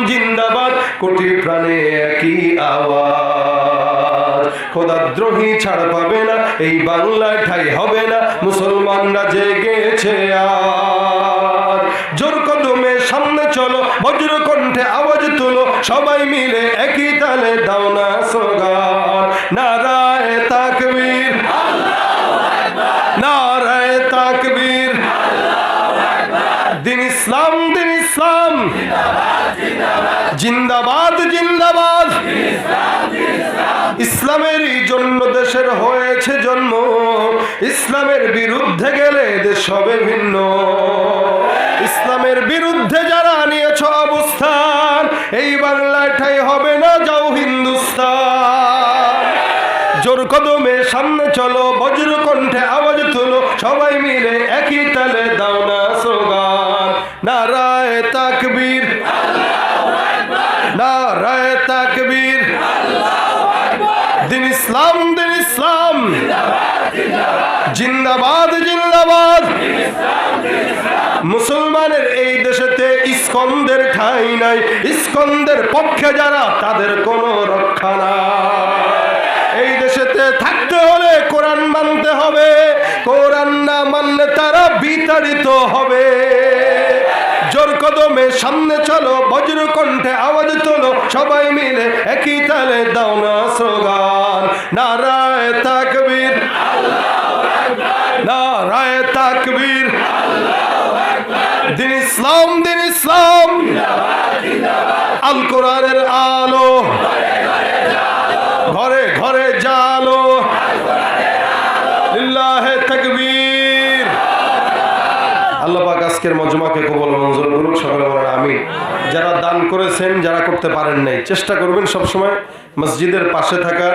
জিন্দাবাদ, কোটি প্রাণে একই আওয়াজ। খোদাদ্রোহী ছাড় পাবে না, এই বাংলায় ঠাই হবে না, মুসলমানরা জেগেছে আজ। জোর কদমে সামনে চলো, বজ্র কণ্ঠে আওয়াজ তুলো, সবাই মিলে একই তালে দাও না স্লোগান। নারায়ে তাকবীর, নারায়ে তাকবীর, দিন ইসলাম, দিন ইসলাম, জিন্দাবাদ জিন্দাবাদ। ইসলামেরই জন্য দেশের হয়েছে জন্ম, ইসলামের বিরুদ্ধে গেলে দেশ হবে ভিন্ন। ইসলামের বিরুদ্ধে যারা নিয়েছ অবস্থান, এই বাংলায় ঠাই হবে না, যাও হিন্দুস্তান। জোর কদমে সামনে চলো, বজ্র কণ্ঠে আওয়াজ তুলো, সবাই মিলে একই তালে দাও না স্লোগান। নারায়ে তাকবীর, নারায়ে তাকবীর, দিন ইসলাম, দিন ইসলাম, জিন্দাবাদ জিন্দাবাদ। মুসলমানের এই দেশেতে ইস্কন্দের ঠাঁই নাই, ইস্কন্দের পক্ষে যারা তাদের কোনো রক্ষা নাই। এই দেশেতে থাকতে হলে কোরআন মানতে হবে, কোরআন না মানলে তারা বিতাড়িত হবে। জোর কদমে সামনে চলো, বজ্র কণ্ঠে আওয়াজ তোলো, সবাই মিলে একই তালে দাও না স্লোগান। নারায়ে তাকবীর, নারায়ে তাকবীর, দিন ইসলাম, দিন ইসলাম, আল কোরআনের আলো ঘরে ঘরে জালো, লিল্লাহে তাকবীর। আল্লাহ পাক আজকের মজমাকে কবুল মঞ্জুর করুক, সকলে বলেন আমিন। যারা দান করেছেন, যারা করতে পারেন নাই, চেষ্টা করবেন সবসময় মসজিদের পাশে থাকার,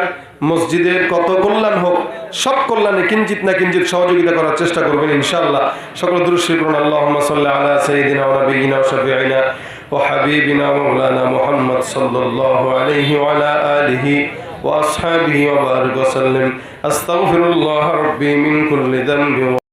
মসজিদের কত কল্যাণ হোক, সব কল্যাণে কিঞ্চিত না কিঞ্চিত সহযোগিতা করার চেষ্টা করবেন ইনশাআল্লাহ। সকল দুরূদ শরীফ পড়ুন। আল্লাহুম্মা সাল্লি আলা সাইয়্যিদিনা ওয়া নাবিয়িনা ওয়া শাফিঈনা ওয়া হাবিবিনা মাওলানা মুহাম্মদ সাল্লাল্লাহু আলাইহি ওয়া আলা আলিহি ওয়া আসহাবিহি ওয়া বারিক ওয়া সাল্লিম। আস্তাগফিরুল্লাহ রাব্বি মিন কুল্লি যামবি।